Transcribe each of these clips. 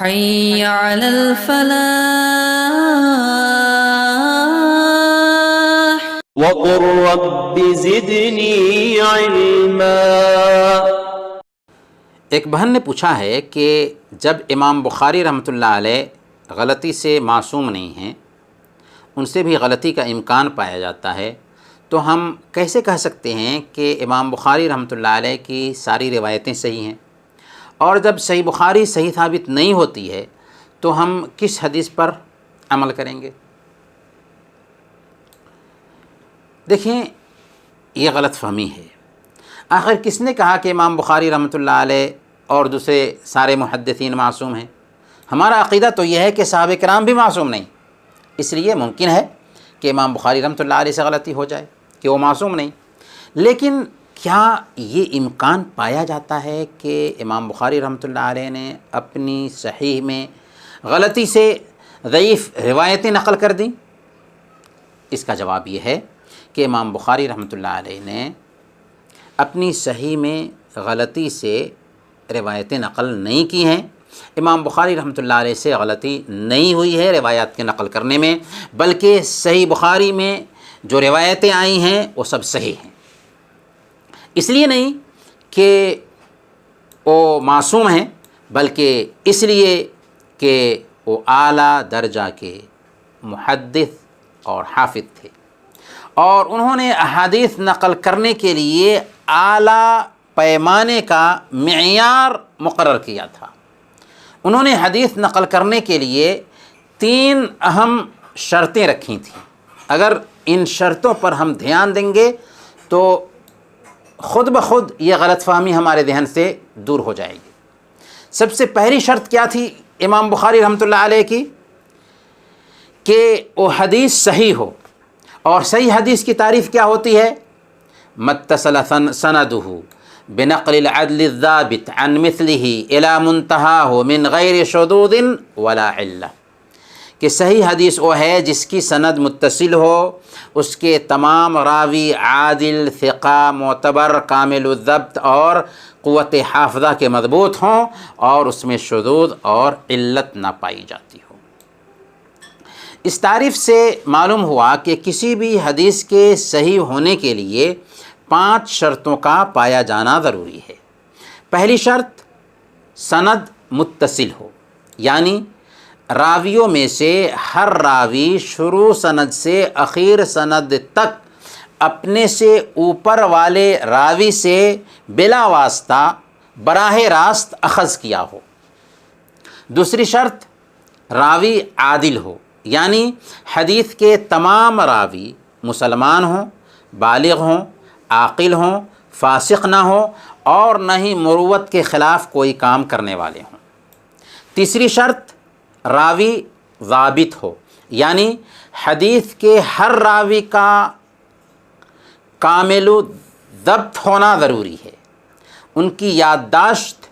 حي على الفلاح وقل رب زدنی علما۔ ایک بہن نے پوچھا ہے کہ جب امام بخاری رحمۃ اللہ علیہ غلطی سے معصوم نہیں ہیں، ان سے بھی غلطی کا امکان پایا جاتا ہے، تو ہم کیسے کہہ سکتے ہیں کہ امام بخاری رحمۃ اللہ علیہ کی ساری روایتیں صحیح ہیں؟ اور جب صحیح بخاری صحیح ثابت نہیں ہوتی ہے تو ہم کس حدیث پر عمل کریں گے؟ دیکھیں، یہ غلط فہمی ہے۔ آخر کس نے کہا کہ امام بخاری رحمۃ اللہ علیہ اور دوسرے سارے محدثین معصوم ہیں؟ ہمارا عقیدہ تو یہ ہے کہ صحابہ کرام بھی معصوم نہیں، اس لیے ممکن ہے کہ امام بخاری رحمۃ اللہ علیہ سے غلطی ہو جائے کہ وہ معصوم نہیں، لیکن کیا یہ امکان پایا جاتا ہے کہ امام بخاری رحمۃ اللہ علیہ نے اپنی صحیح میں غلطی سے ضعیف روایتیں نقل کر دیں؟ اس کا جواب یہ ہے کہ امام بخاری رحمۃ اللہ علیہ نے اپنی صحیح میں غلطی سے روایتیں نقل نہیں کی ہیں۔ امام بخاری رحمۃ اللہ علیہ سے غلطی نہیں ہوئی ہے روایات کے نقل کرنے میں، بلکہ صحیح بخاری میں جو روایتیں آئی ہیں وہ سب صحیح ہیں۔ اس لیے نہیں کہ وہ معصوم ہیں، بلکہ اس لیے کہ وہ اعلیٰ درجہ کے محدث اور حافظ تھے، اور انہوں نے احادیث نقل کرنے کے لیے اعلیٰ پیمانے کا معیار مقرر کیا تھا۔ انہوں نے حدیث نقل کرنے کے لیے 3 اہم شرطیں رکھی تھیں۔ اگر ان شرطوں پر ہم دھیان دیں گے تو خود بخود یہ غلط فہمی ہمارے ذہن سے دور ہو جائے گی۔ سب سے پہلی شرط کیا تھی امام بخاری رحمۃ اللہ علیہ کی؟ کہ وہ حدیث صحیح ہو، اور صحیح حدیث کی تعریف کیا ہوتی ہے؟ متصل سندہ بنقل العدل الضابط عن مثلہ الی منتہاہ من غیر شذوذ ولا علہ، کہ صحیح حدیث وہ ہے جس کی سند متصل ہو، اس کے تمام راوی عادل، ثقہ، معتبر، کامل الضبط اور قوت حافظہ کے مضبوط ہوں، اور اس میں شذوذ اور علت نہ پائی جاتی ہو۔ اس تعریف سے معلوم ہوا کہ کسی بھی حدیث کے صحیح ہونے کے لیے 5 شرطوں کا پایا جانا ضروری ہے۔ پہلی شرط، سند متصل ہو، یعنی راویوں میں سے ہر راوی شروع سند سے اخیر سند تک اپنے سے اوپر والے راوی سے بلا واسطہ براہ راست اخذ کیا ہو۔ دوسری شرط، راوی عادل ہو، یعنی حدیث کے تمام راوی مسلمان ہوں، بالغ ہوں، عاقل ہوں، فاسق نہ ہوں، اور نہ ہی مروت کے خلاف کوئی کام کرنے والے ہوں۔ تیسری شرط، راوی ضابط ہو، یعنی حدیث کے ہر راوی کا کامل ضبط ہونا ضروری ہے، ان کی یادداشت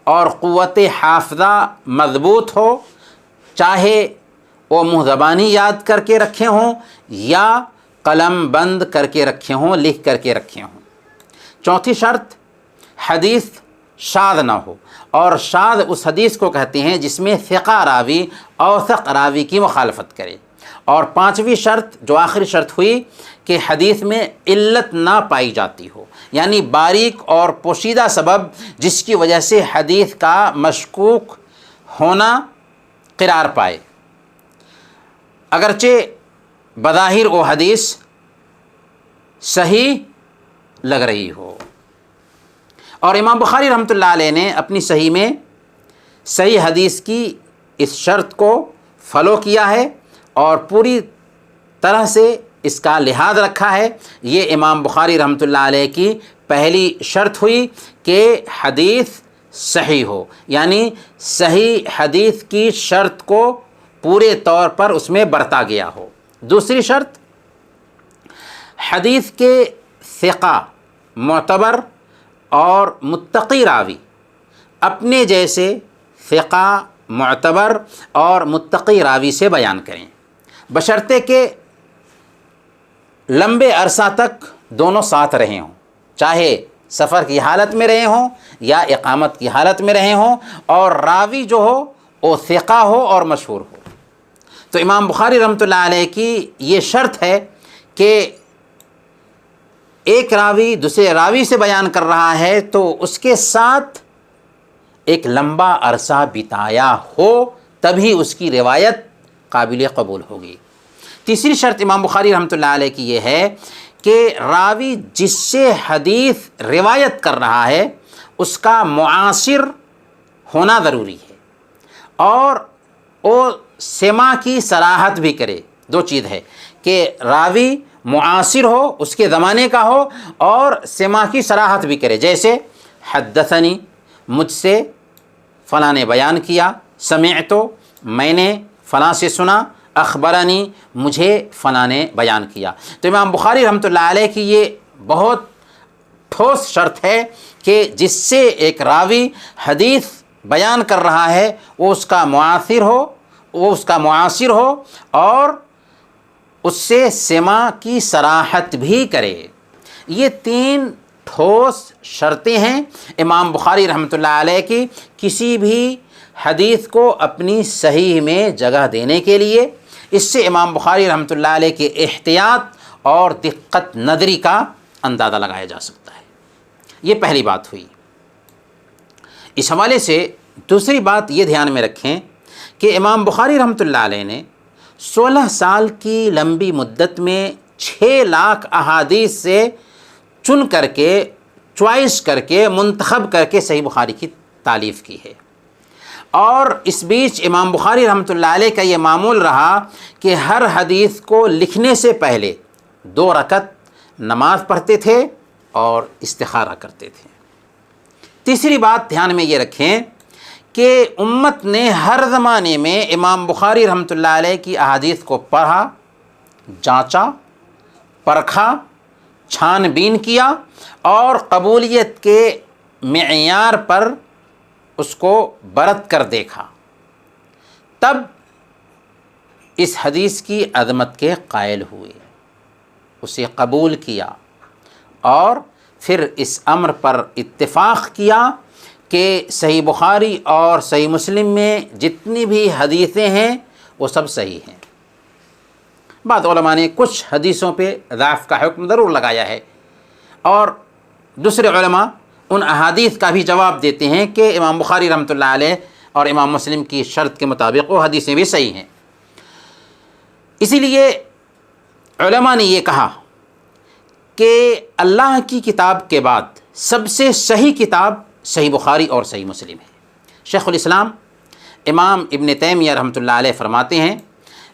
اور قوت حافظہ مضبوط ہو، چاہے وہ منہ زبانی یاد کر کے رکھے ہوں یا قلم بند کر کے رکھے ہوں، لکھ کر کے رکھے ہوں۔ چوتھی شرط، حدیث شاذ نہ ہو، اور شاذ اس حدیث کو کہتے ہیں جس میں ثقہ راوی اوثق راوی کی مخالفت کرے۔ اور 5ویں شرط جو آخری شرط ہوئی کہ حدیث میں علت نہ پائی جاتی ہو، یعنی باریک اور پوشیدہ سبب جس کی وجہ سے حدیث کا مشکوک ہونا قرار پائے، اگرچہ بظاہر وہ حدیث صحیح لگ رہی ہو۔ اور امام بخاری رحمۃ اللہ علیہ نے اپنی صحیح میں صحیح حدیث کی اس شرط کو فالو کیا ہے اور پوری طرح سے اس کا لحاظ رکھا ہے۔ یہ امام بخاری رحمۃ اللہ علیہ کی پہلی شرط ہوئی کہ حدیث صحیح ہو، یعنی صحیح حدیث کی شرط کو پورے طور پر اس میں برتا گیا ہو۔ دوسری شرط، حدیث کے ثقہ، معتبر اور متقی راوی اپنے جیسے ثقہ، معتبر اور متقی راوی سے بیان کریں، بشرطے کہ لمبے عرصہ تک دونوں ساتھ رہے ہوں، چاہے سفر کی حالت میں رہے ہوں یا اقامت کی حالت میں رہے ہوں، اور راوی جو ہو وہ ثقہ ہو اور مشہور ہو۔ تو امام بخاری رحمۃ اللہ علیہ کی یہ شرط ہے کہ ایک راوی دوسرے راوی سے بیان کر رہا ہے تو اس کے ساتھ ایک لمبا عرصہ بتایا ہو، تبھی اس کی روایت قابل قبول ہوگی۔ تیسری شرط امام بخاری رحمۃ اللہ علیہ کی یہ ہے کہ راوی جس سے حدیث روایت کر رہا ہے اس کا معاصر ہونا ضروری ہے، اور وہ سماع کی صراحت بھی کرے۔ دو چیز ہے کہ راوی معاصر ہو، اس کے زمانے کا ہو، اور سماع کی صراحت بھی کرے، جیسے حدثنی، مجھ سے فلاں نے بیان کیا، سمعت، میں نے فلاں سے سنا، اخبرنی، مجھے فلاں نے بیان کیا۔ تو امام بخاری رحمۃ اللہ علیہ کی یہ بہت ٹھوس شرط ہے کہ جس سے ایک راوی حدیث بیان کر رہا ہے وہ اس کا معاصر ہو اور اس سے سماع کی صراحت بھی کرے۔ یہ تین ٹھوس شرطیں ہیں امام بخاری رحمۃ اللہ علیہ کی کسی بھی حدیث کو اپنی صحیح میں جگہ دینے کے لیے۔ اس سے امام بخاری رحمۃ اللہ علیہ کے احتیاط اور دقت نظری کا اندازہ لگایا جا سکتا ہے۔ یہ پہلی بات ہوئی۔ اس حوالے سے دوسری بات یہ دھیان میں رکھیں کہ امام بخاری رحمۃ اللہ علیہ نے 16 سال کی لمبی مدت میں 6 لاکھ احادیث سے چن کر کے، چوائس کر کے، منتخب کر کے صحیح بخاری کی تالیف کی ہے۔ اور اس بیچ امام بخاری رحمۃ اللہ علیہ کا یہ معمول رہا کہ ہر حدیث کو لکھنے سے پہلے 2 رکعت نماز پڑھتے تھے اور استخارہ کرتے تھے۔ تیسری بات دھیان میں یہ رکھیں کہ امت نے ہر زمانے میں امام بخاری رحمۃ اللہ علیہ کی احادیث کو پڑھا، جانچا، پرکھا، چھان بین کیا اور قبولیت کے معیار پر اس کو برت کر دیکھا، تب اس حدیث کی عظمت کے قائل ہوئے، اسے قبول کیا، اور پھر اس امر پر اتفاق کیا کہ صحیح بخاری اور صحیح مسلم میں جتنی بھی حدیثیں ہیں وہ سب صحیح ہیں۔ بعض علماء نے کچھ حدیثوں پہ ضعف کا حکم ضرور لگایا ہے، اور دوسرے علماء ان احادیث کا بھی جواب دیتے ہیں کہ امام بخاری رحمۃ اللہ علیہ اور امام مسلم کی شرط کے مطابق وہ حدیثیں بھی صحیح ہیں۔ اسی لیے علماء نے یہ کہا کہ اللہ کی کتاب کے بعد سب سے صحیح کتاب صحیح بخاری اور صحیح مسلم ہے۔ شیخ الاسلام امام ابن تیمیہ رحمۃ اللہ علیہ فرماتے ہیں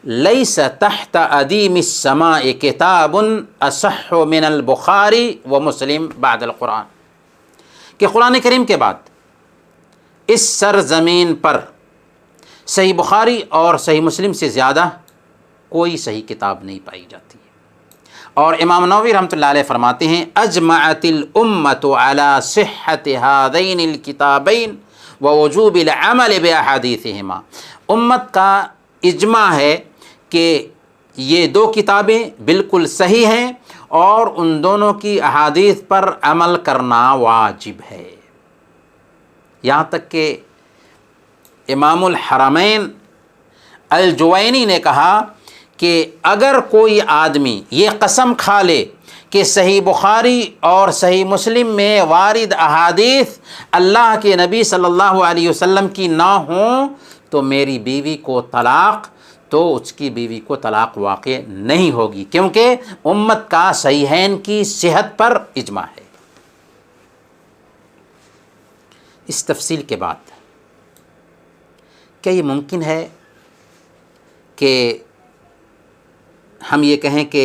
لیس تحت ادیم السماء کتاب اصح من البخاری و مسلم بعد القرآن، کہ قرآن کریم کے بعد اس سرزمین پر صحیح بخاری اور صحیح مسلم سے زیادہ کوئی صحیح کتاب نہیں پائی جاتی ہے۔ اور امام نووی رحمۃ اللہ علیہ فرماتے ہیں اجمعت الامت علی صحت هذین الکتابین ووجوب العمل باحادیثہما، امت کا اجماع ہے کہ یہ 2 کتابیں بالکل صحیح ہیں اور ان دونوں کی احادیث پر عمل کرنا واجب ہے۔ یہاں تک کہ امام الحرمین الجوینی نے کہا کہ اگر کوئی آدمی یہ قسم کھا لے کہ صحیح بخاری اور صحیح مسلم میں وارد احادیث اللہ کے نبی صلی اللہ علیہ وسلم کی نہ ہوں تو میری بیوی کو طلاق، تو اس کی بیوی کو طلاق واقع نہیں ہوگی، کیونکہ امت کا صحیحین کی صحت پر اجماع ہے۔ اس تفصیل کے بعد کیا یہ ممکن ہے کہ ہم یہ کہیں کہ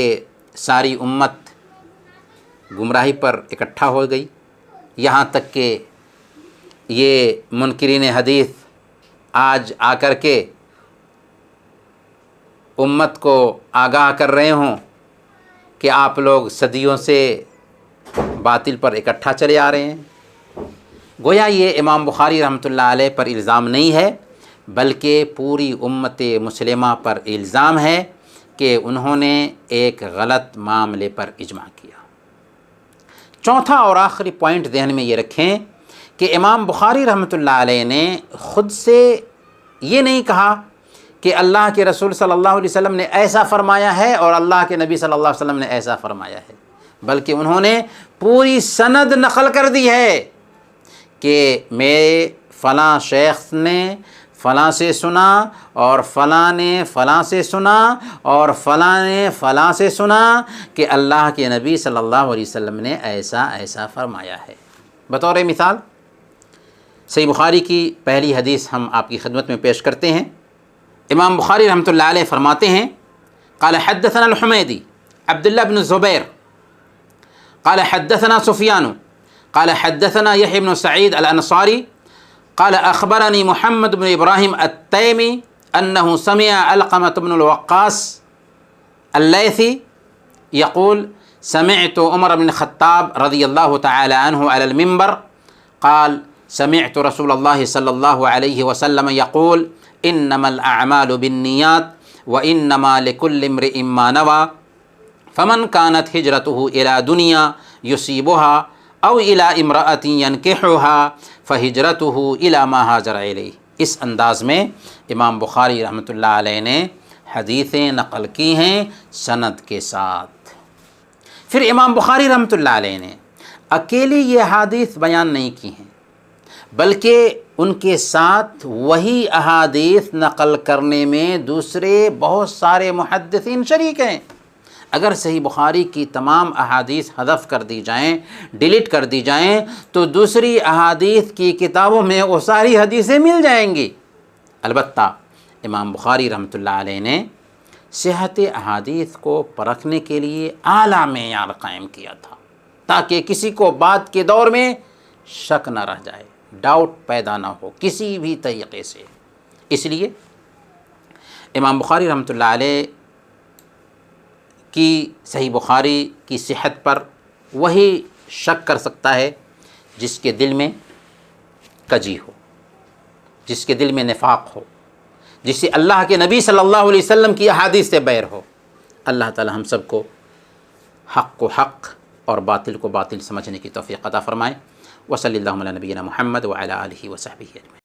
ساری امت گمراہی پر اکٹھا ہو گئی، یہاں تک کہ یہ منکرین حدیث آج آ کر کے امت کو آگاہ کر رہے ہوں کہ آپ لوگ صدیوں سے باطل پر اکٹھا چلے آ رہے ہیں؟ گویا یہ امام بخاری رحمۃ اللہ علیہ پر الزام نہیں ہے، بلکہ پوری امت مسلمہ پر الزام ہے کہ انہوں نے ایک غلط معاملے پر اجماع کیا۔ چوتھا اور آخری پوائنٹ ذہن میں یہ رکھیں کہ امام بخاری رحمۃ اللہ علیہ نے خود سے یہ نہیں کہا کہ اللہ کے رسول صلی اللہ علیہ وسلم نے ایسا فرمایا ہے اور اللہ کے نبی صلی اللہ علیہ وسلم نے ایسا فرمایا ہے، بلکہ انہوں نے پوری سند نقل کر دی ہے کہ میرے فلاں شیخ نے فلاں سے سنا اور فلاں نے فلاں سے سنا اور فلاں نے فلاں سے سنا کہ اللہ کے نبی صلی اللہ علیہ وسلم نے ایسا ایسا فرمایا ہے۔ بطور مثال صحیح بخاری کی پہلی حدیث ہم آپ کی خدمت میں پیش کرتے ہیں۔ امام بخاری رحمۃ اللہ علیہ فرماتے ہیں قال حدثنا الحمیدی عبداللہ بن الزبیر قال حدثنا سفیان قال حدثنا یحیی بن سعید الانصاری قال اخبرني محمد بن ابراہیم التیمی انه سمع علقمة بن الوقاص الليثي يقول سمعت عمر بن الخطاب رضی اللہ تعالی عنہ على المنبر قال سمعت رسول اللہ صلی اللہ علیہ وسلم يقول انما الاعمال بالنیات وانما لكل امرئ ما نوى فمن كانت هجرته الى دنیا يصيبها او الى امرأة ينكحها فہجرته الى ما هاجر الیہ۔ اس انداز میں امام بخاری رحمۃ اللہ علیہ نے حدیثیں نقل کی ہیں سند کے ساتھ۔ پھر امام بخاری رحمۃ اللہ علیہ نے اکیلی یہ حدیث بیان نہیں کی ہیں، بلکہ ان کے ساتھ وہی احادیث نقل کرنے میں دوسرے بہت سارے محدثین شریک ہیں۔ اگر صحیح بخاری کی تمام احادیث حذف کر دی جائیں، ڈیلیٹ کر دی جائیں، تو دوسری احادیث کی کتابوں میں وہ ساری حدیثیں مل جائیں گی۔ البتہ امام بخاری رحمۃ اللہ علیہ نے صحت احادیث کو پرکھنے کے لیے اعلیٰ معیار قائم کیا تھا تاکہ کسی کو بات کے دور میں شک نہ رہ جائے، ڈاؤٹ پیدا نہ ہو کسی بھی طریقے سے۔ اس لیے امام بخاری رحمۃ اللہ علیہ کی صحیح بخاری کی صحت پر وہی شک کر سکتا ہے جس کے دل میں کجی ہو، جس کے دل میں نفاق ہو، جسے اللہ کے نبی صلی اللہ علیہ وسلم کی احادیث سے بیر ہو۔ اللہ تعالی ہم سب کو حق کو حق اور باطل کو باطل سمجھنے کی توفیق عطا فرمائے۔ وصلی اللہ علی نبینا محمد وعلی آلہ وصحبہ اجمعین۔